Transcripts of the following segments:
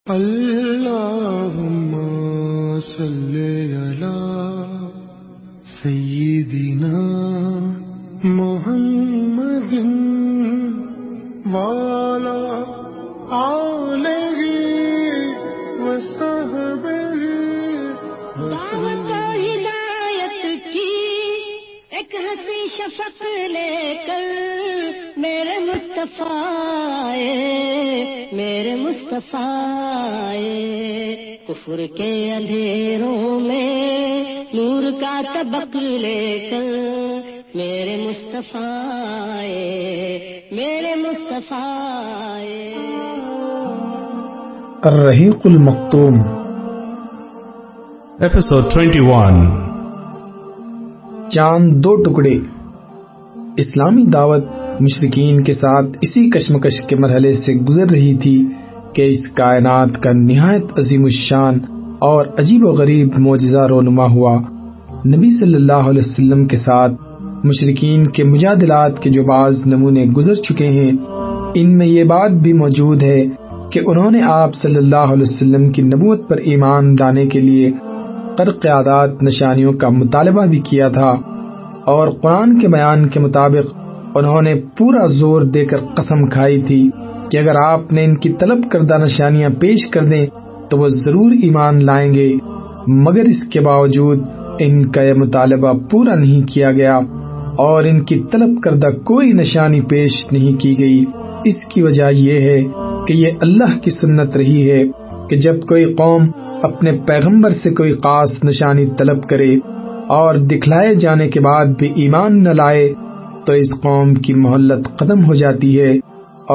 اللهم صل على سيدنا محمد وعلى آله وصحبه دعوت ہدایت کی ایک ہنسی شفق لے کر میرے مصطفیٰ کفر کے اندھیروں میں نور کا طبق لے کر میرے مصطفیٰ الرحیق المختوم Episode 21. چاند دو ٹکڑے. اسلامی دعوت مشرکین کے ساتھ اسی کشمکش کے مرحلے سے گزر رہی تھی کہ اس کائنات کا نہایت عظیم الشان اور عجیب و غریب معجزہ رونما ہوا. نبی صلی اللہ علیہ وسلم کے ساتھ مشرکین کے مجادلات کے جو بعض نمونے گزر چکے ہیں، ان میں یہ بات بھی موجود ہے کہ انہوں نے آپ صلی اللہ علیہ وسلم کی نبوت پر ایمان لانے کے لیے خرق عادات نشانیوں کا مطالبہ بھی کیا تھا، اور قرآن کے بیان کے مطابق انہوں نے پورا زور دے کر قسم کھائی تھی کہ اگر آپ نے ان کی طلب کردہ نشانیاں پیش کر دیں تو وہ ضرور ایمان لائیں گے، مگر اس کے باوجود ان کا یہ مطالبہ پورا نہیں کیا گیا اور ان کی طلب کردہ کوئی نشانی پیش نہیں کی گئی. اس کی وجہ یہ ہے کہ یہ اللہ کی سنت رہی ہے کہ جب کوئی قوم اپنے پیغمبر سے کوئی خاص نشانی طلب کرے اور دکھلائے جانے کے بعد بھی ایمان نہ لائے تو اس قوم کی مہلت ختم ہو جاتی ہے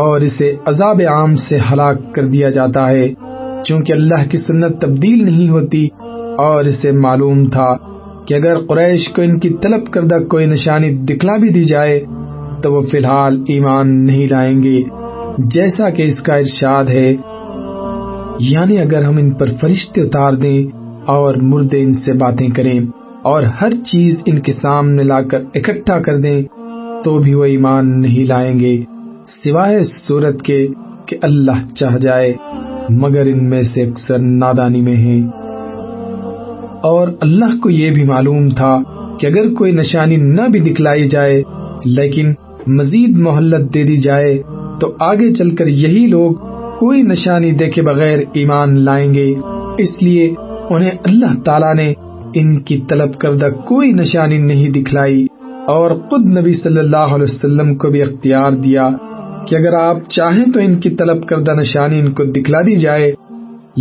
اور اسے عذاب عام سے ہلاک کر دیا جاتا ہے. چونکہ اللہ کی سنت تبدیل نہیں ہوتی اور اسے معلوم تھا کہ اگر قریش کو ان کی طلب کردہ کوئی نشانی دکھلا بھی دی جائے تو وہ فی الحال ایمان نہیں لائیں گے، جیسا کہ اس کا ارشاد ہے، یعنی اگر ہم ان پر فرشتے اتار دیں اور مردے ان سے باتیں کریں اور ہر چیز ان کے سامنے لا کر اکٹھا کر دیں تو بھی وہ ایمان نہیں لائیں گے، سوائے اس صورت کے کہ اللہ چاہ جائے، مگر ان میں سے اکثر نادانی میں ہیں. اور اللہ کو یہ بھی معلوم تھا کہ اگر کوئی نشانی نہ بھی دکھلائی جائے لیکن مزید مہلت دے دی جائے تو آگے چل کر یہی لوگ کوئی نشانی دیکھے بغیر ایمان لائیں گے. اس لیے انہیں اللہ تعالیٰ نے ان کی طلب کردہ کوئی نشانی نہیں دکھلائی اور خود نبی صلی اللہ علیہ وسلم کو بھی اختیار دیا کہ اگر آپ چاہیں تو ان کی طلب کردہ نشانی ان کو دکھلا دی جائے،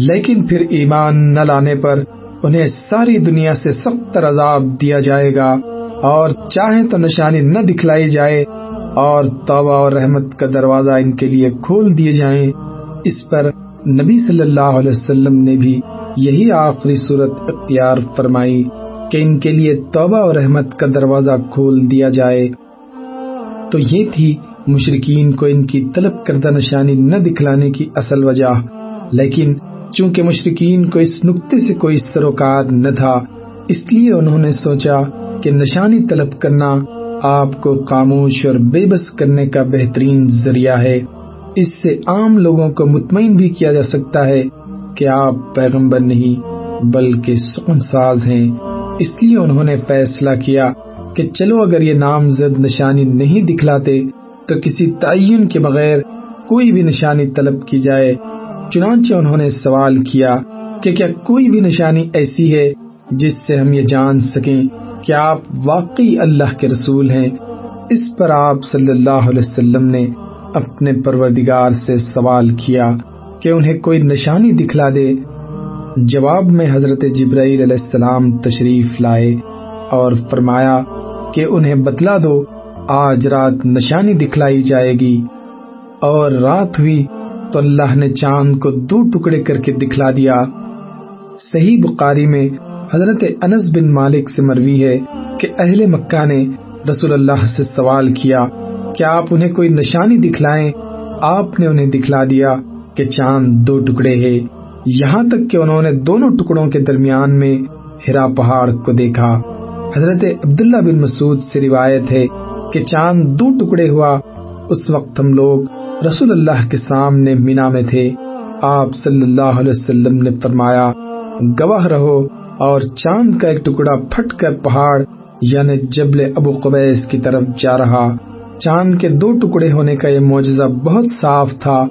لیکن پھر ایمان نہ لانے پر انہیں ساری دنیا سے سخت تر عذاب دیا جائے گا، اور چاہیں تو نشانی نہ دکھلائی جائے اور توبہ اور رحمت کا دروازہ ان کے لیے کھول دیے جائیں. اس پر نبی صلی اللہ علیہ وسلم نے بھی یہی آخری صورت اختیار فرمائی کہ ان کے لیے توبہ اور رحمت کا دروازہ کھول دیا جائے. تو یہ تھی مشرکین کو ان کی طلب کردہ نشانی نہ دکھلانے کی اصل وجہ، لیکن چونکہ مشرکین کو اس نقطے سے کوئی سروکار نہ تھا، اس لیے انہوں نے سوچا کہ نشانی طلب کرنا آپ کو خاموش اور بے بس کرنے کا بہترین ذریعہ ہے. اس سے عام لوگوں کو مطمئن بھی کیا جا سکتا ہے کہ آپ پیغمبر نہیں بلکہ سخن ساز ہیں. اس لیے انہوں نے فیصلہ کیا کہ چلو اگر یہ نامزد نشانی نہیں دکھلاتے تو کسی تعین کے بغیر کوئی بھی نشانی طلب کی جائے. چنانچہ انہوں نے سوال کیا کہ کیا کوئی بھی نشانی ایسی ہے جس سے ہم یہ جان سکیں کہ آپ واقعی اللہ کے رسول ہیں. اس پر آپ صلی اللہ علیہ وسلم نے اپنے پروردگار سے سوال کیا کہ انہیں کوئی نشانی دکھلا دے. جواب میں حضرت جبرائیل علیہ السلام تشریف لائے اور فرمایا کہ انہیں بتلا دو آج رات نشانی دکھلائی جائے گی. اور رات ہوئی تو اللہ نے چاند کو دو ٹکڑے کر کے دکھلا دیا. صحیح بخاری میں حضرت انس بن مالک سے مروی ہے کہ اہل مکہ نے رسول اللہ سے سوال کیا کہ آپ انہیں کوئی نشانی دکھلائیں. آپ نے انہیں دکھلا دیا کہ چاند دو ٹکڑے ہے، یہاں تک کہ انہوں نے دونوں ٹکڑوں کے درمیان میں ہرا پہاڑ کو دیکھا. حضرت عبداللہ بن مسعود سے روایت ہے کہ چاند دو ٹکڑے ہوا. اس وقت ہم لوگ رسول اللہ کے سامنے مینا میں تھے. آپ صلی اللہ علیہ وسلم نے فرمایا، گواہ رہو، اور چاند کا ایک ٹکڑا پھٹ کر پہاڑ یعنی جبل ابو قبیس کی طرف جا رہا۔ چاند کے 2 ٹکڑے ہونے کا یہ معجزہ بہت صاف تھا۔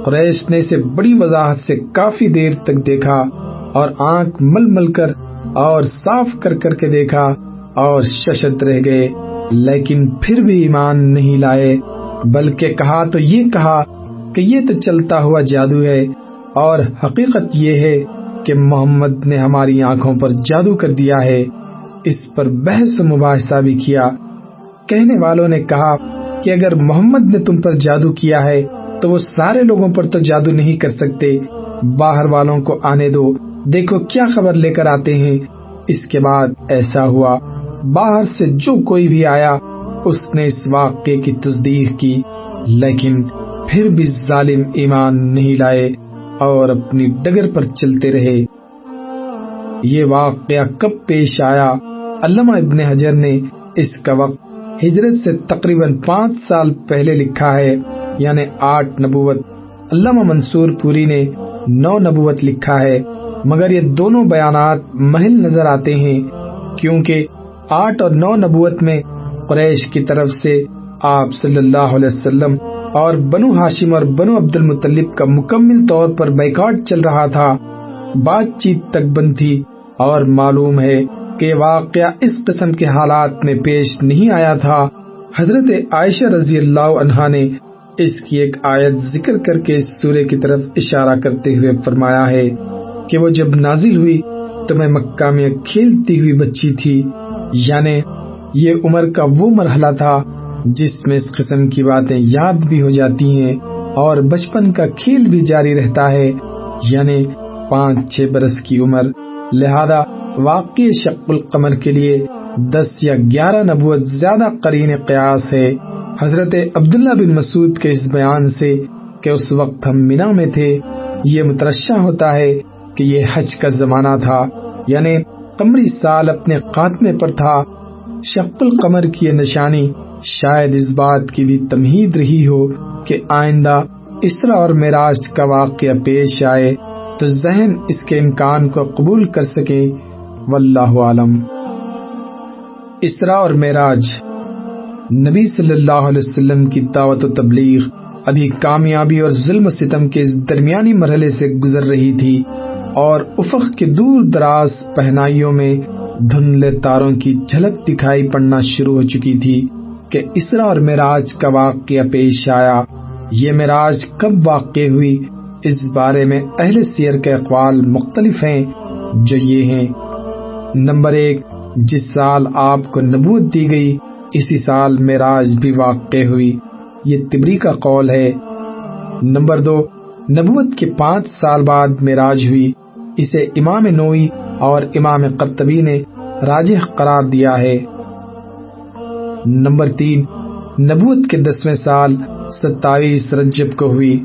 قریش نے اسے بڑی وضاحت سے کافی دیر تک دیکھا اور آنکھ مل مل کر اور صاف کر کر کے دیکھا اور ششدر رہ گئے، لیکن پھر بھی ایمان نہیں لائے، بلکہ کہا تو یہ کہا کہ یہ تو چلتا ہوا جادو ہے، اور حقیقت یہ ہے کہ محمد نے ہماری آنکھوں پر جادو کر دیا ہے۔ اس پر بحث و مباحثہ بھی کیا۔ کہنے والوں نے کہا کہ اگر محمد نے تم پر جادو کیا ہے تو وہ سارے لوگوں پر تو جادو نہیں کر سکتے، باہر والوں کو آنے دو، دیکھو کیا خبر لے کر آتے ہیں۔ اس کے بعد ایسا ہوا، باہر سے جو کوئی بھی آیا اس نے اس واقعے کی تصدیق کی، لیکن پھر بھی ظالم ایمان نہیں لائے اور اپنی ڈگر پر چلتے رہے۔ یہ واقعہ کب پیش آیا؟ علامہ ابن حجر نے اس کا وقت ہجرت سے تقریباً 5 سال پہلے لکھا ہے، یعنی 8 نبوت۔ علامہ منصور پوری نے 9 نبوت لکھا ہے، مگر یہ دونوں بیانات محل نظر آتے ہیں، کیونکہ 8 اور 9 نبوت میں قریش کی طرف سے آپ صلی اللہ علیہ وسلم اور بنو ہاشم اور بنو عبد المطلب کا مکمل طور پر بائیکاٹ چل رہا تھا، بات چیت تک بند تھی، اور معلوم ہے کہ واقعہ اس قسم کے حالات میں پیش نہیں آیا تھا۔ حضرت عائشہ رضی اللہ عنہا نے اس کی ایک آیت ذکر کر کے اس سورے کی طرف اشارہ کرتے ہوئے فرمایا ہے کہ وہ جب نازل ہوئی تو میں مکہ میں کھیلتی ہوئی بچی تھی، یعنی یہ عمر کا وہ مرحلہ تھا جس میں اس قسم کی باتیں یاد بھی ہو جاتی ہیں اور بچپن کا کھیل بھی جاری رہتا ہے، یعنی 5-6 برس کی عمر۔ لہذا واقعی شق القمر کے لیے 10 یا 11 نبوت زیادہ قرین قیاس ہے۔ حضرت عبداللہ بن مسعود کے اس بیان سے کہ اس وقت ہم مینا میں تھے، یہ مترشح ہوتا ہے کہ یہ حج کا زمانہ تھا، یعنی قمری سال اپنے خاتمے پر تھا۔ شق القمر کی یہ نشانی شاید اس بات کی بھی تمہید رہی ہو کہ آئندہ اسرا اور معراج کا واقعہ پیش آئے تو ذہن اس کے امکان کو قبول کر سکے، واللہ عالم۔ اسرا اور معراج، نبی صلی اللہ علیہ وسلم کی دعوت و تبلیغ ابھی کامیابی اور ظلم و ستم کے اس درمیانی مرحلے سے گزر رہی تھی، اور افق کے دور دراز پہنائیوں میں دھندلے تاروں کی جھلک دکھائی پڑنا شروع ہو چکی تھی کہ اسرا اور معراج کا واقعہ پیش آیا۔ یہ معراج کب واقع ہوئی، اس بارے میں اہل سیر کے اقوال مختلف ہیں، جو یہ ہیں: نمبر 1، جس سال آپ کو نبوت دی گئی اسی سال معراج بھی واقع ہوئی، یہ طبری کا قول ہے۔ نمبر 2، نبوت کے 5 سال بعد معراج ہوئی، اسے امام نووی اور امام قرطبی نے راجح قرار دیا ہے۔ نمبر 3، نبوت کے 10ویں سال 27 رجب کو ہوئی،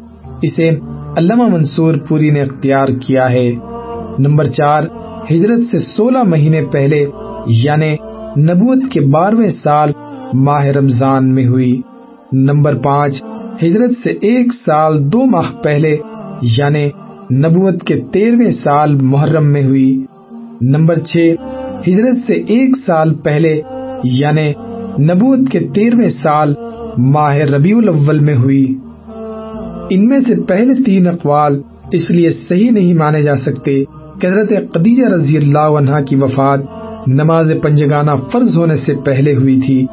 اسے علامہ منصور پوری نے اختیار کیا ہے۔ نمبر 4، ہجرت سے 16 مہینے پہلے یعنی نبوت کے 12ویں سال ماہ رمضان میں ہوئی۔ نمبر 5، ہجرت سے 1 سال 2 ماہ پہلے یعنی نبوت کے 13ویں سال محرم میں ہوئی۔ نمبر 6، ہجرت سے 1 سال پہلے یعنی نبوت کے 13ویں سال ماہ ربیع الاول میں ہوئی۔ ان میں سے پہلے 3 اقوال اس لیے صحیح نہیں مانے جا سکتے کہ حضرت خدیجہ رضی اللہ عنہا کی وفات نماز پنجگانہ فرض ہونے سے پہلے ہوئی تھی،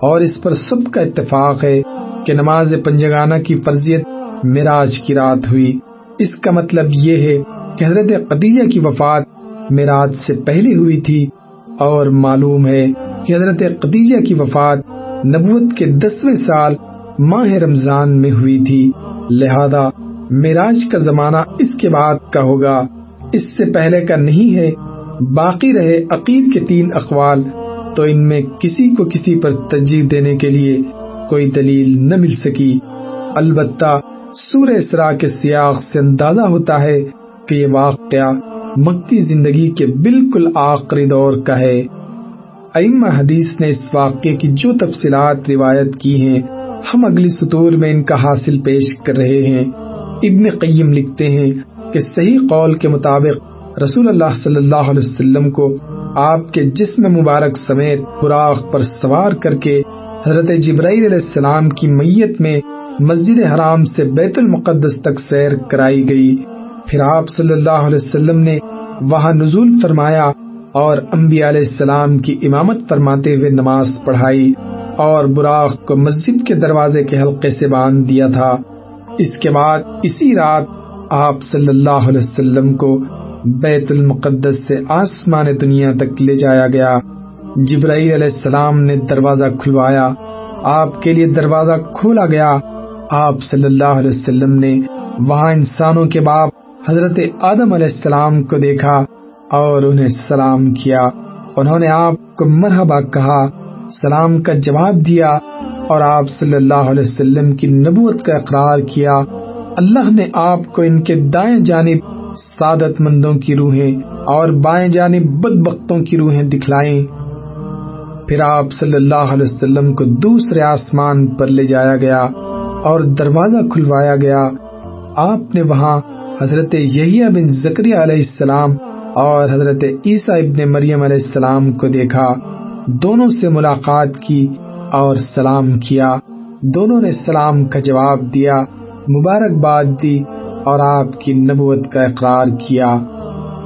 اور اس پر سب کا اتفاق ہے کہ نماز پنجگانہ کی فرضیت معراج کی رات ہوئی۔ اس کا مطلب یہ ہے کہ حضرت خدیجہ کی وفات معراج سے پہلے ہوئی تھی، اور معلوم ہے کہ حضرت خدیجہ کی وفات نبوت کے 10ویں سال ماہ رمضان میں ہوئی تھی، لہذا معراج کا زمانہ اس کے بعد کا ہوگا، اس سے پہلے کا نہیں ہے۔ باقی رہے عقید کے 3 اقوال، تو ان میں کسی کو کسی پر ترجیح دینے کے لیے کوئی دلیل نہ مل سکی۔ البتہ سورہ اسراء کے سیاق سے اندازہ ہوتا ہے کہ یہ واقعہ مکی زندگی کے بالکل آخری دور کا ہے۔ ائمہ حدیث نے اس واقعے کی جو تفصیلات روایت کی ہیں، ہم اگلی سطور میں ان کا حاصل پیش کر رہے ہیں۔ ابن قیم لکھتے ہیں کہ صحیح قول کے مطابق رسول اللہ صلی اللہ علیہ وسلم کو آپ کے جسم مبارک سمیت براق پر سوار کر کے حضرت جبرائیل علیہ السلام کی میت میں مسجد حرام سے بیت المقدس تک سیر کرائی گئی۔ پھر آپ صلی اللہ علیہ وسلم نے وہاں نزول فرمایا اور انبیاء علیہ السلام کی امامت فرماتے ہوئے نماز پڑھائی اور براق کو مسجد کے دروازے کے حلقے سے باندھ دیا تھا۔ اس کے بعد اسی رات آپ صلی اللہ علیہ وسلم کو بیت المقدس سے آسمان دنیا تک لے جایا گیا۔ جبرائیل علیہ السلام نے دروازہ کھلوایا، آپ کے لیے دروازہ کھولا گیا۔ آپ صلی اللہ علیہ وسلم نے وہاں انسانوں کے باپ حضرت آدم علیہ السلام کو دیکھا اور انہیں سلام کیا۔ انہوں نے آپ کو مرحبا کہا، سلام کا جواب دیا اور آپ صلی اللہ علیہ وسلم کی نبوت کا اقرار کیا۔ اللہ نے آپ کو ان کے دائیں جانب سعادت مندوں کی روحیں اور بائیں جانب بدبختوں کی روحیں دکھلائیں۔ پھر آپ صلی اللہ علیہ وسلم کو دوسرے آسمان پر لے جایا گیا اور دروازہ کھلوایا گیا۔ آپ نے وہاں حضرت یحییٰ بن زکریا علیہ السلام اور حضرت عیسیٰ ابن مریم علیہ السلام کو دیکھا۔ دونوں سے ملاقات کی اور سلام کیا۔ دونوں نے سلام کا جواب دیا، مبارکباد دی اور آپ کی نبوت کا اقرار کیا۔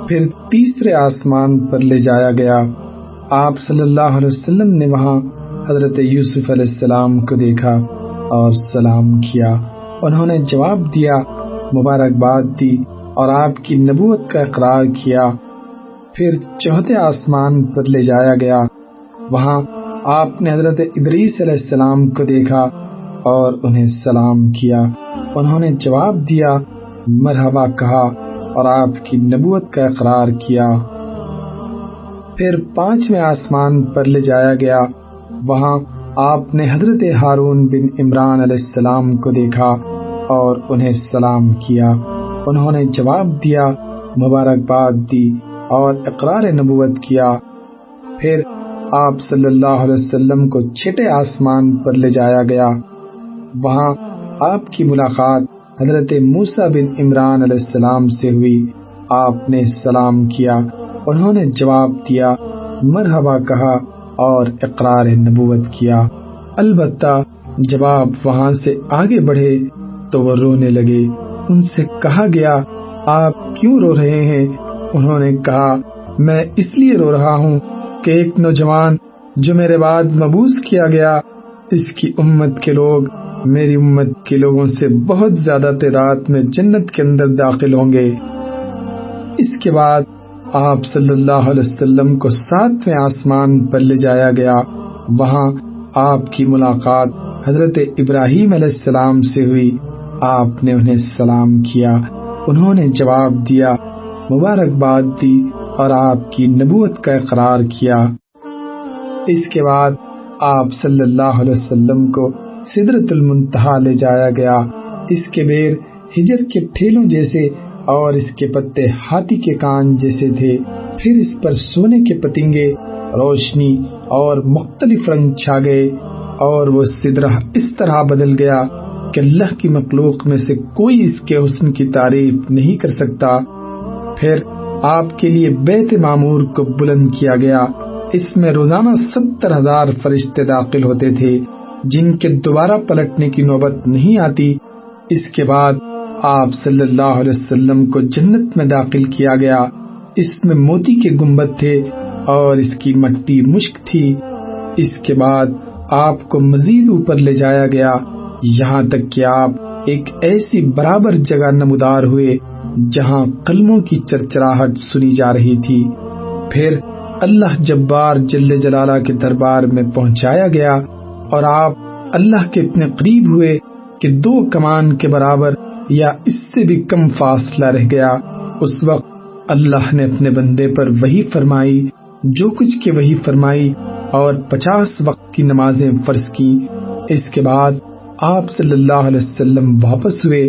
پھر تیسرے آسمان پر لے جایا گیا۔ آپ صلی اللہ علیہ وسلم نے وہاں حضرت یوسف علیہ السلام کو دیکھا اور سلام کیا۔ انہوں نے جواب دیا، مبارکباد دی اور آپ کی نبوت کا اقرار کیا۔ پھر چوتھے آسمان پر لے جایا گیا۔ وہاں آپ نے حضرت ادریس علیہ السلام کو دیکھا اور انہیں سلام کیا۔ انہوں نے جواب دیا، مرحبا کہا اور آپ کی نبوت کا اقرار کیا۔ پھر پانچویں آسمان پر لے جایا گیا۔ وہاں آپ نے حضرت ہارون بن عمران علیہ السلام کو دیکھا اور انہیں سلام کیا۔ انہوں نے جواب دیا، مبارکباد دی اور اقرار نبوت کیا۔ پھر آپ صلی اللہ علیہ وسلم کو چھٹے آسمان پر لے جایا گیا۔ وہاں آپ کی ملاقات حضرت موسیٰ بن عمران علیہ السلام سے ہوئی۔ آپ نے سلام کیا، انہوں نے جواب دیا، مرحبا کہا اور اقرار نبوت کیا۔ البتہ جب آپ وہاں سے آگے بڑھے تو وہ رونے لگے۔ ان سے کہا گیا، آپ کیوں رو رہے ہیں؟ انہوں نے کہا، میں اس لیے رو رہا ہوں کہ ایک نوجوان جو میرے بعد مبعوث کیا گیا، اس کی امت کے لوگ میری امت کے لوگوں سے بہت زیادہ تعداد میں جنت کے اندر داخل ہوں گے۔ اس کے بعد آپ صلی اللہ علیہ وسلم کو ساتویں آسمان پر لے جایا گیا۔ وہاں آپ کی ملاقات حضرت ابراہیم علیہ السلام سے ہوئی۔ آپ نے انہیں سلام کیا، انہوں نے جواب دیا، مبارکباد دی اور آپ کی نبوت کا اقرار کیا۔ اس کے بعد آپ صلی اللہ علیہ وسلم کو سدرۃ المنتہا لے جایا گیا۔ اس کے بیر ہجر کے ٹھیلوں جیسے اور اس کے پتے ہاتھی کے کان جیسے تھے۔ پھر اس پر سونے کے پتنگے، روشنی اور مختلف رنگ چھا گئے اور وہ سدرہ اس طرح بدل گیا کہ اللہ کی مخلوق میں سے کوئی اس کے حسن کی تعریف نہیں کر سکتا۔ پھر آپ کے لیے بیت معمور کو بلند کیا گیا۔ اس میں روزانہ 70,000 فرشتے داخل ہوتے تھے جن کے دوبارہ پلٹنے کی نوبت نہیں آتی۔ اس کے بعد آپ صلی اللہ علیہ وسلم کو جنت میں داخل کیا گیا۔ اس میں موتی کے گنبد تھے اور اس کی مٹی مشک تھی۔ اس کے بعد آپ کو مزید اوپر لے جایا گیا، یہاں تک کہ آپ ایک ایسی برابر جگہ نمودار ہوئے جہاں قلموں کی چرچراہٹ سنی جا رہی تھی۔ پھر اللہ جبار جل جلالہ کے دربار میں پہنچایا گیا اور آپ اللہ کے اتنے قریب ہوئے کہ 2 کمان کے برابر یا اس سے بھی کم فاصلہ رہ گیا۔ اس وقت اللہ نے اپنے بندے پر وحی فرمائی، جو کچھ کی وحی فرمائی اور 50 وقت کی نمازیں فرض کی۔ اس کے بعد آپ صلی اللہ علیہ وسلم واپس ہوئے،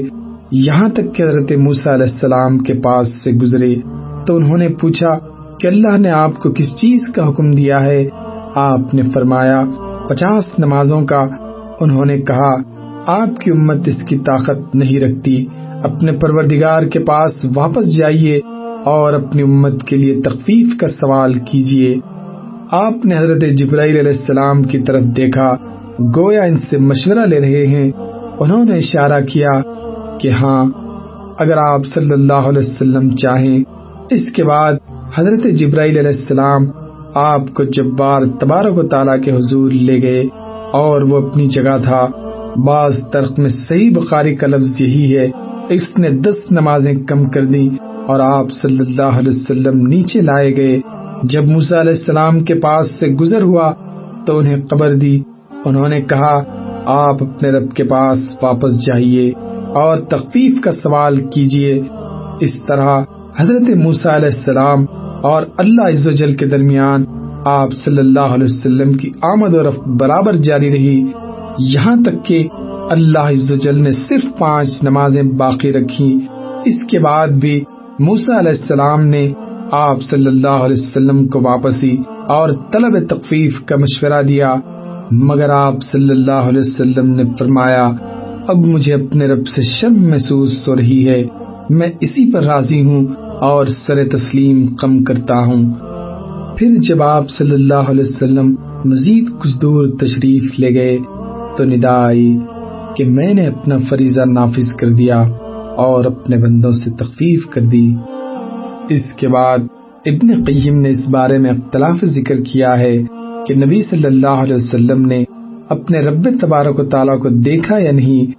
یہاں تک کہ حضرت موسیٰ علیہ السلام کے پاس سے گزرے تو انہوں نے پوچھا کہ اللہ نے آپ کو کس چیز کا حکم دیا ہے؟ آپ نے فرمایا 50 نمازوں کا۔ انہوں نے کہا، آپ کی امت اس کی طاقت نہیں رکھتی، اپنے پروردگار کے پاس واپس جائیے اور اپنی امت کے لیے تخفیف کا سوال کیجیے۔ آپ نے حضرت جبرائیل علیہ السلام کی طرف دیکھا، گویا ان سے مشورہ لے رہے ہیں۔ انہوں نے اشارہ کیا کہ ہاں، اگر آپ صلی اللہ علیہ وسلم چاہیں۔ اس کے بعد حضرت جبرائیل علیہ السلام آپ کو جبار تبارک و تعالیٰ کے حضور لے گئے اور وہ اپنی جگہ تھا۔ بعض طرق میں صحیح بخاری کا لفظ یہی ہے، اس نے 10 نمازیں کم کر دی اور آپ صلی اللہ علیہ وسلم نیچے لائے گئے۔ جب موسیٰ علیہ السلام کے پاس سے گزر ہوا تو انہیں خبر دی۔ انہوں نے کہا، آپ اپنے رب کے پاس واپس جائیے اور تخفیف کا سوال کیجیے۔ اس طرح حضرت موسیٰ علیہ السلام اور اللہ عز و جل کے درمیان آپ صلی اللہ علیہ وسلم کی آمد و رفت برابر جاری رہی، یہاں تک کہ اللہ عز و جل نے صرف 5 نمازیں باقی رکھی۔ اس کے بعد بھی موسیٰ علیہ السلام نے آپ صلی اللہ علیہ وسلم کو واپسی اور طلب تخفیف کا مشورہ دیا، مگر آپ صلی اللہ علیہ وسلم نے فرمایا، اب مجھے اپنے رب سے شرم محسوس ہو رہی ہے، میں اسی پر راضی ہوں اور سر تسلیم کم کرتا ہوں۔ پھر جب آپ صلی اللہ علیہ وسلم مزید کچھ دور تشریف لے گئے تو ندا آئی کہ میں نے اپنا فریضہ نافذ کر دیا اور اپنے بندوں سے تخفیف کر دی۔ اس کے بعد ابن قیم نے اس بارے میں اختلاف ذکر کیا ہے کہ نبی صلی اللہ علیہ وسلم نے اپنے رب تبارک و تعالیٰ کو دیکھا یا نہیں۔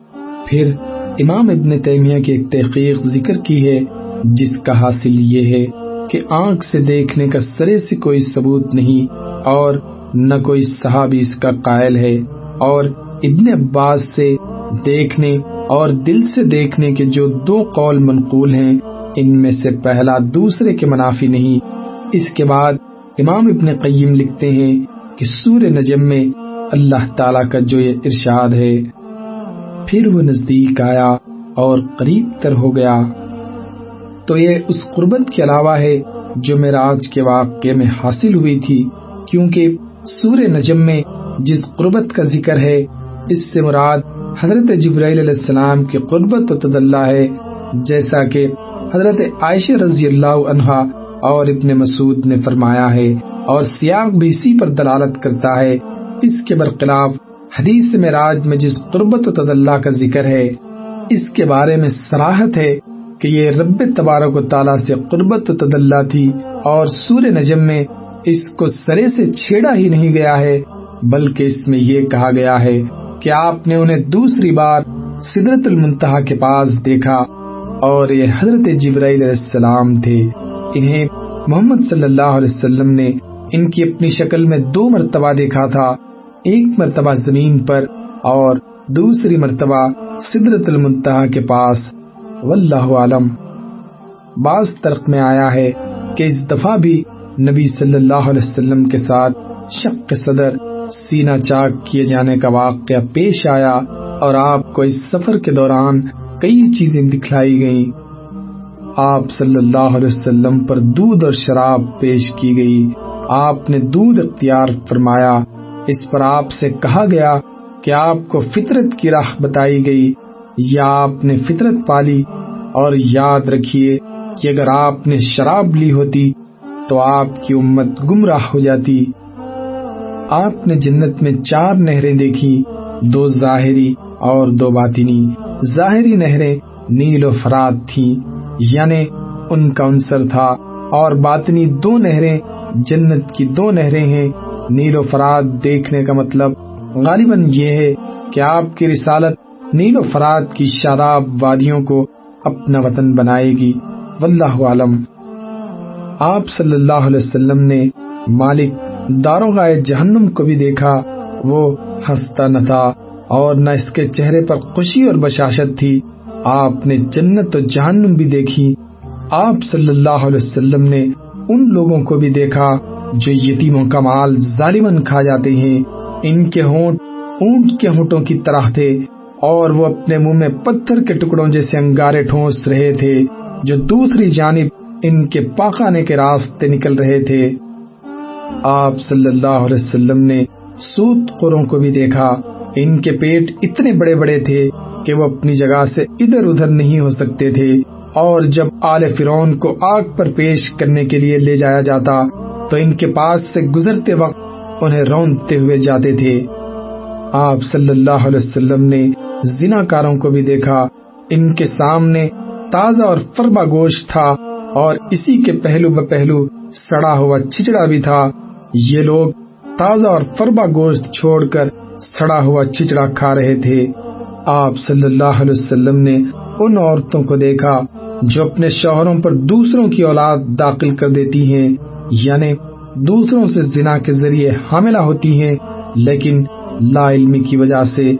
پھر امام ابن تیمیہ کی ایک تحقیق ذکر کی ہے جس کا حاصل یہ ہے کہ آنکھ سے دیکھنے کا سرے سے کوئی ثبوت نہیں اور نہ کوئی صحابی اس کا قائل ہے، اور ابن عباس سے دیکھنے اور دل سے دیکھنے کے جو 2 قول منقول ہیں، ان میں سے پہلا دوسرے کے منافی نہیں۔ اس کے بعد امام ابن قیم لکھتے ہیں کہ سورہ نجم میں اللہ تعالیٰ کا جو یہ ارشاد ہے، پھر وہ نزدیک آیا اور قریب تر ہو گیا، تو یہ اس قربت کے علاوہ ہے جو معراج کے واقعے میں حاصل ہوئی تھی، کیونکہ سورہ نجم میں جس قربت کا ذکر ہے اس سے مراد حضرت جبرائیل علیہ السلام کی قربت و تدلی ہے، جیسا کہ حضرت عائشہ رضی اللہ عنہا اور ابن مسعود نے فرمایا ہے، اور سیاق بھی اسی پر دلالت کرتا ہے۔ اس کے برخلاف حدیث معراج میں جس قربت و تدلی کا ذکر ہے اس کے بارے میں صراحت ہے کہ یہ رب تبارک و تعالیٰ سے قربت و تدلی تھی، اور سورہ نجم میں اس کو سرے سے چھیڑا ہی نہیں گیا ہے، بلکہ اس میں یہ کہا گیا ہے کہ آپ نے انہیں دوسری بار سدرۃ المنتہا کے پاس دیکھا اور یہ حضرت جبرائیل علیہ السلام تھے۔ انہیں محمد صلی اللہ علیہ وسلم نے ان کی اپنی شکل میں 2 مرتبہ دیکھا تھا، ایک مرتبہ زمین پر اور دوسری مرتبہ سدرۃ المنتہا کے پاس، واللہ عالم۔ بعض طرق میں آیا ہے کہ اس دفعہ بھی نبی صلی اللہ علیہ وسلم کے ساتھ شق صدر، سینہ چاک کیے جانے کا واقعہ پیش آیا اور آپ کو اس سفر کے دوران کئی چیزیں دکھلائی گئیں۔ آپ صلی اللہ علیہ وسلم پر دودھ اور شراب پیش کی گئی، آپ نے دودھ اختیار فرمایا، اس پر آپ سے کہا گیا کہ آپ کو فطرت کی راہ بتائی گئی یا آپ نے فطرت پالی، اور یاد رکھیے کہ اگر آپ نے شراب لی ہوتی تو آپ کی امت گمراہ ہو جاتی۔ آپ نے جنت میں 4 نہریں دیکھی، 2 ظاہری اور 2 باطنی۔ ظاہری نہریں نیل و فرات تھیں، یعنی ان کا عنصر تھا، اور باطنی 2 نہریں جنت کی 2 نہریں ہیں۔ نیل و فرات دیکھنے کا مطلب غالباً یہ ہے کہ آپ کی رسالت نیل و فرات کی شاداب وادیوں کو اپنا وطن بنائے گی، واللہ عالم۔ آپ صلی اللہ علیہ وسلم نے مالک داروغہ جہنم کو بھی دیکھا، وہ ہنستا نہ تھا اور نہ اس کے چہرے پر خوشی اور بشاشت تھی۔ آپ نے جنت و جہنم بھی دیکھی۔ آپ صلی اللہ علیہ وسلم نے ان لوگوں کو بھی دیکھا جو یتیموں کا مال ظالماً کھا جاتے ہیں، ان کے ہونٹ اونٹ کے ہونٹوں کی طرح تھے اور وہ اپنے منہ میں پتھر کے ٹکڑوں جیسے انگارے ٹھونس رہے تھے جو دوسری جانب ان کے پاخانے کے راستے نکل رہے تھے۔ آپ صلی اللہ علیہ وسلم نے سود خوروں کو بھی دیکھا، ان کے پیٹ اتنے بڑے بڑے تھے کہ وہ اپنی جگہ سے ادھر ادھر نہیں ہو سکتے تھے، اور جب آل فرعون کو آگ پر پیش کرنے کے لیے لے جایا جاتا تو ان کے پاس سے گزرتے وقت انہیں رونتے ہوئے جاتے تھے۔ آپ صلی اللہ علیہ وسلم نے زناکاروں کو بھی دیکھا، ان کے سامنے تازہ اور فربا گوشت تھا اور اسی کے پہلو بپہلو سڑا ہوا چھچڑا بھی تھا۔ یہ لوگ تازہ اور فربا گوشت چھوڑ کر سڑا ہوا چھچڑا کھا رہے تھے۔ آپ صلی اللہ علیہ وسلم نے ان عورتوں کو دیکھا جو اپنے شوہروں پر دوسروں کی اولاد داخل کر دیتی ہیں، یعنی دوسروں سے زنا کے ذریعے حاملہ ہوتی ہیں، لیکن لا علمی کی وجہ سے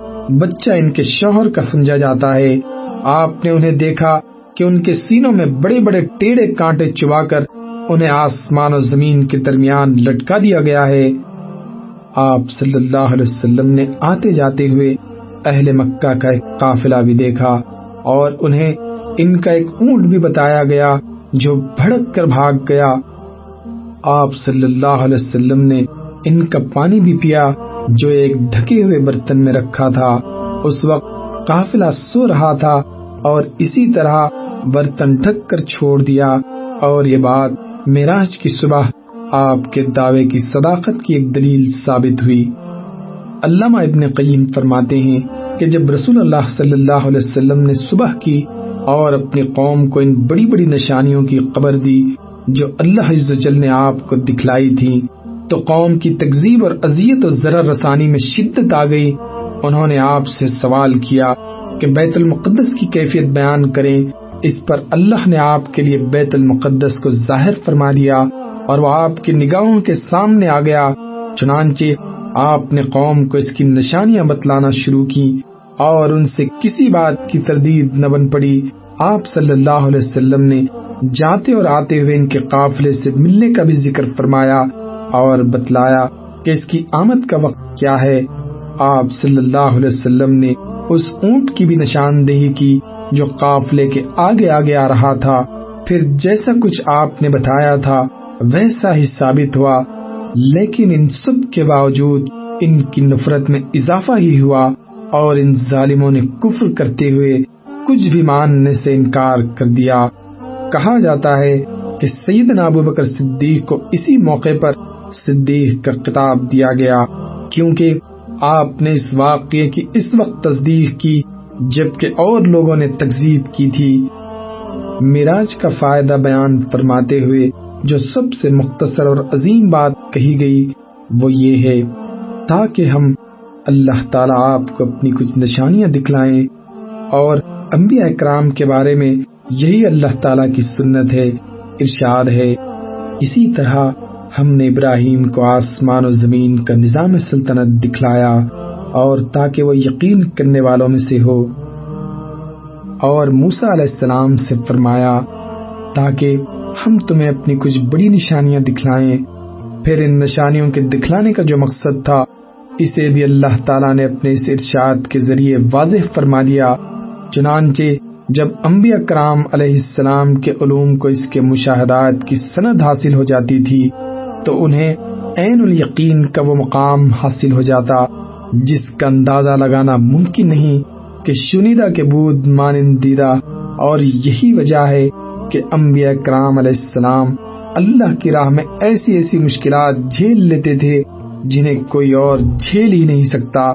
بچہ ان کے شوہر کا سمجھا جاتا ہے۔ آپ نے انہیں دیکھا کہ ان کے سینوں میں بڑے بڑے ٹیڑے کانٹے چبا کر انہیں آسمان و زمین کے درمیان لٹکا دیا گیا ہے۔ آپ صلی اللہ علیہ وسلم نے آتے جاتے ہوئے اہل مکہ کا ایک قافلہ بھی دیکھا، اور انہیں ان کا ایک اونٹ بھی بتایا گیا جو بھڑک کر بھاگ گیا۔ آپ صلی اللہ علیہ وسلم نے ان کا پانی بھی پیا جو ایک ڈھکے ہوئے برتن میں رکھا تھا۔ اس وقت قافلہ سو رہا تھا اور اسی طرح برتن ڈھک کر چھوڑ دیا، اور یہ بات معراج کی صبح آپ کے دعوے کی صداقت کی ایک دلیل ثابت ہوئی۔ علامہ ابن قیم فرماتے ہیں کہ جب رسول اللہ صلی اللہ علیہ وسلم نے صبح کی اور اپنی قوم کو ان بڑی بڑی نشانیوں کی خبر دی جو اللہ عز و جل نے آپ کو دکھلائی تھی، تو قوم کی تکذیب اور اذیت و ضرر رسانی میں شدت آ گئی۔ انہوں نے آپ سے سوال کیا کہ بیت المقدس کی کیفیت بیان کریں۔ اس پر اللہ نے آپ کے لیے بیت المقدس کو ظاہر فرما دیا اور وہ آپ کی نگاہوں کے سامنے آ گیا۔ چنانچہ آپ نے قوم کو اس کی نشانیاں بتلانا شروع کی اور ان سے کسی بات کی تردید نہ بن پڑی۔ آپ صلی اللہ علیہ وسلم نے جاتے اور آتے ہوئے ان کے قافلے سے ملنے کا بھی ذکر فرمایا اور بتلایا کہ اس کی آمد کا وقت کیا ہے۔ آپ صلی اللہ علیہ وسلم نے اس اونٹ کی بھی نشاندہی کی جو قافلے کے آگے آگے آ رہا تھا۔ پھر جیسا کچھ آپ نے بتایا تھا ویسا ہی ثابت ہوا، لیکن ان سب کے باوجود ان کی نفرت میں اضافہ ہی ہوا اور ان ظالموں نے کفر کرتے ہوئے کچھ بھی ماننے سے انکار کر دیا۔ کہا جاتا ہے کہ سیدنا ابوبکر صدیق کو اسی موقع پر صدیق کا خطاب دیا گیا، کیونکہ آپ نے اس واقعے کی اس وقت تصدیق کی جبکہ اور لوگوں نے تکذیب کی تھی۔ معراج کا فائدہ بیان فرماتے ہوئے جو سب سے مختصر اور عظیم بات کہی گئی وہ یہ ہے تاکہ ہم اللہ تعالیٰ آپ کو اپنی کچھ نشانیاں دکھلائیں، اور انبیاء اکرام کے بارے میں یہی اللہ تعالیٰ کی سنت ہے۔ ارشاد ہے، اسی طرح ہم نے ابراہیم کو آسمان و زمین کا نظام سلطنت دکھلایا اور تاکہ وہ یقین کرنے والوں میں سے ہو، اور موسیٰ علیہ السلام سے فرمایا تاکہ ہم تمہیں اپنی کچھ بڑی نشانیاں دکھلائیں۔ پھر ان نشانیوں کے دکھلانے کا جو مقصد تھا اسے بھی اللہ تعالیٰ نے اپنے اس ارشاد کے ذریعے واضح فرما دیا۔ چنانچہ جب انبیاء کرام علیہ السلام کے علوم کو اس کے مشاہدات کی سند حاصل ہو جاتی تھی تو انہیں عین الیقین کا وہ مقام حاصل ہو جاتا جس کا اندازہ لگانا ممکن نہیں کہ شنیدہ کے بود مانند دیدہ۔ اور یہی وجہ ہے کہ انبیاء کرام علیہ السلام اللہ کی راہ میں ایسی ایسی مشکلات جھیل لیتے تھے جنہیں کوئی اور جھیل ہی نہیں سکتا۔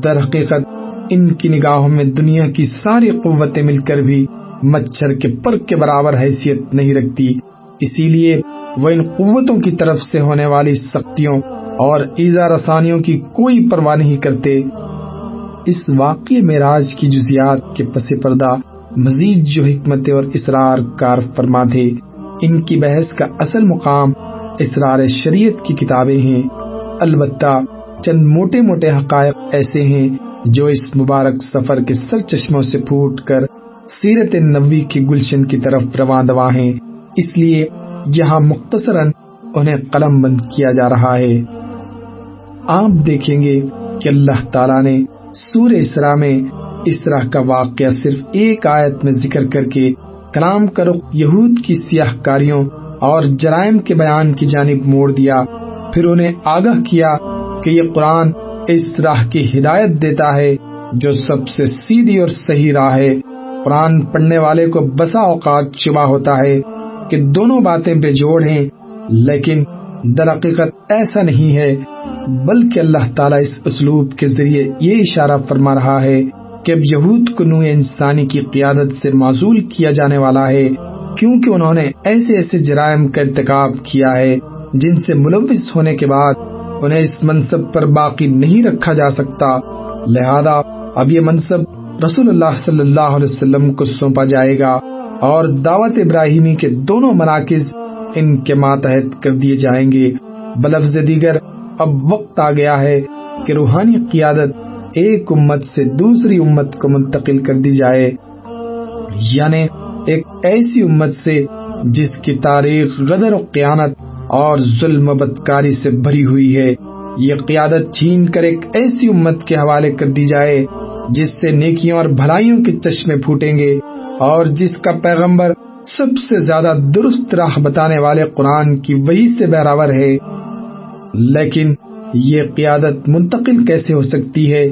در حقیقت ان کی نگاہوں میں دنیا کی ساری قوتیں مل کر بھی مچھر کے پر کے برابر حیثیت نہیں رکھتی، اسی لیے وہ ان قوتوں کی طرف سے ہونے والی سختیوں اور ایذا رسانیوں کی کوئی پرواہ نہیں کرتے۔ اس واقعے معراج کی جزیات کے پس پردہ مزید جو حکمت اور اسرار کار فرما تھے، ان کی بحث کا اصل مقام اسرار شریعت کی کتابیں ہیں۔ البتہ چند موٹے موٹے حقائق ایسے ہیں جو اس مبارک سفر کے سر چشموں سے پھوٹ کر سیرت نبوی کی گلشن کی طرف رواں دواں ہیں، اس لیے یہاں مختصراً انہیں قلم بند کیا جا رہا ہے۔ آپ دیکھیں گے کہ اللہ تعالیٰ نے سورہ اسراء میں اسراء کا واقعہ صرف ایک آیت میں ذکر کر کے کلام کا رخ یہود کی سیاہ کاریوں اور جرائم کے بیان کی جانب موڑ دیا، پھر انہیں آگاہ کیا کہ یہ قرآن اس راہ کی ہدایت دیتا ہے جو سب سے سیدھی اور صحیح راہ ہے۔ قرآن پڑھنے والے کو بسا اوقات شبہ ہوتا ہے کہ دونوں باتیں بے جوڑ ہیں، لیکن در حقیقت ایسا نہیں ہے، بلکہ اللہ تعالیٰ اس اسلوب کے ذریعے یہ اشارہ فرما رہا ہے کہ اب یہود کو نوع انسانی کی قیادت سے معزول کیا جانے والا ہے، کیونکہ انہوں نے ایسے ایسے جرائم کا ارتکاب کیا ہے جن سے ملوث ہونے کے بعد انہیں اس منصب پر باقی نہیں رکھا جا سکتا، لہذا اب یہ منصب رسول اللہ صلی اللہ علیہ وسلم کو سونپا جائے گا اور دعوت ابراہیمی کے دونوں مراکز ان کے ماتحت کر دیے جائیں گے۔ بلفظ دیگر اب وقت آ گیا ہے کہ روحانی قیادت ایک امت سے دوسری امت کو منتقل کر دی جائے، یعنی ایک ایسی امت سے جس کی تاریخ غدر و خیانت اور ظلم و بدکاری سے بھری ہوئی ہے، یہ قیادت چھین کر ایک ایسی امت کے حوالے کر دی جائے جس سے نیکیوں اور بھلائیوں کے چشمے پھوٹیں گے اور جس کا پیغمبر سب سے زیادہ درست راہ بتانے والے قرآن کی وحی سے بہراور ہے۔ لیکن یہ قیادت منتقل کیسے ہو سکتی ہے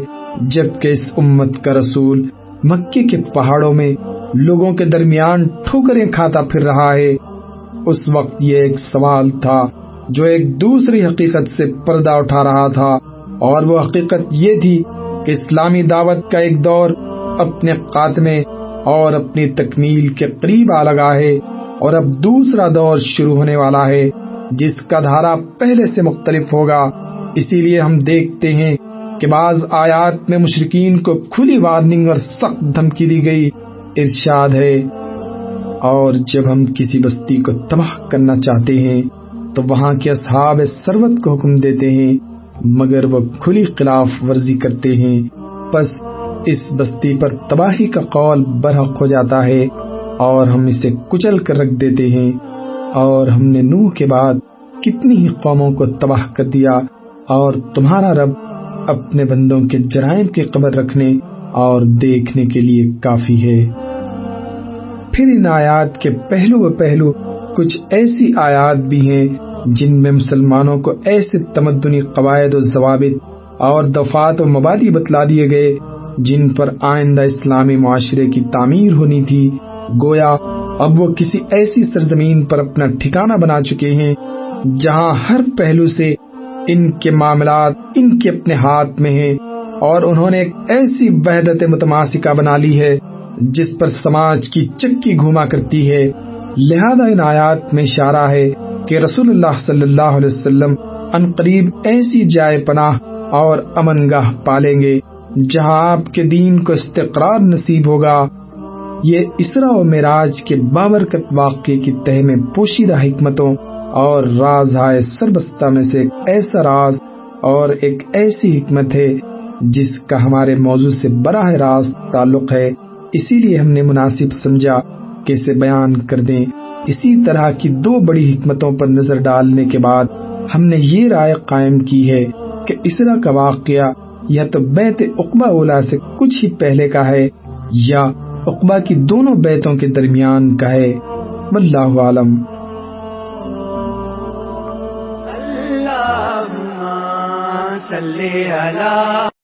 جبکہ اس امت کا رسول مکے کے پہاڑوں میں لوگوں کے درمیان ٹھوکریں کھاتا پھر رہا ہے؟ اس وقت یہ ایک سوال تھا جو ایک دوسری حقیقت سے پردہ اٹھا رہا تھا، اور وہ حقیقت یہ تھی کہ اسلامی دعوت کا ایک دور اپنے خاتمے اور اپنی تکمیل کے قریب آ لگا ہے، اور اب دوسرا دور شروع ہونے والا ہے جس کا دھارا پہلے سے مختلف ہوگا۔ اسی لیے ہم دیکھتے ہیں کہ بعض آیات میں مشرکین کو کھلی وارننگ اور سخت دھمکی دی گئی۔ ارشاد ہے، اور جب ہم کسی بستی کو تباہ کرنا چاہتے ہیں تو وہاں کے اصحاب ثروت کو حکم دیتے ہیں، مگر وہ کھلی خلاف ورزی کرتے ہیں، پس اس بستی پر تباہی کا قول برحق ہو جاتا ہے اور ہم اسے کچل کر رکھ دیتے ہیں۔ اور ہم نے نوح کے بعد کتنی ہی قوموں کو تباہ کر دیا، اور تمہارا رب اپنے بندوں کے جرائم کی خبر رکھنے اور دیکھنے کے لیے کافی ہے۔ پھر ان آیات کے پہلو کچھ ایسی آیات بھی ہیں جن میں مسلمانوں کو ایسے تمدنی قواعد و ضوابط اور دفعات و مبادی بتلا دیے گئے جن پر آئندہ اسلامی معاشرے کی تعمیر ہونی تھی، گویا اب وہ کسی ایسی سرزمین پر اپنا ٹھکانہ بنا چکے ہیں جہاں ہر پہلو سے ان کے معاملات ان کے اپنے ہاتھ میں ہیں، اور انہوں نے ایک ایسی وحدت متماسکہ بنا لی ہے جس پر سماج کی چکی گھوما کرتی ہے۔ لہذا ان آیات میں اشارہ ہے کہ رسول اللہ صلی اللہ علیہ وسلم عنقریب ایسی جائے پناہ اور امن گاہ پالیں گے جہاں آپ کے دین کو استقرار نصیب ہوگا۔ یہ اسراء و معراج کے بابرکت واقعے کی تہ میں پوشیدہ حکمتوں اور رازہائے سربستہ میں سے ایک ایسا راز اور ایک ایسی حکمت ہے جس کا ہمارے موضوع سے براہ راست تعلق ہے، اسی لیے ہم نے مناسب سمجھا کہ اسے بیان کر دیں۔ اسی طرح کی دو بڑی حکمتوں پر نظر ڈالنے کے بعد ہم نے یہ رائے قائم کی ہے کہ اسراء کا واقعہ یا تو بیت عقبہ اولا سے کچھ ہی پہلے کا ہے یا عقبہ کی دونوں بیتوں کے درمیان کا ہے، واللہ عالم۔ اللہم صلی علی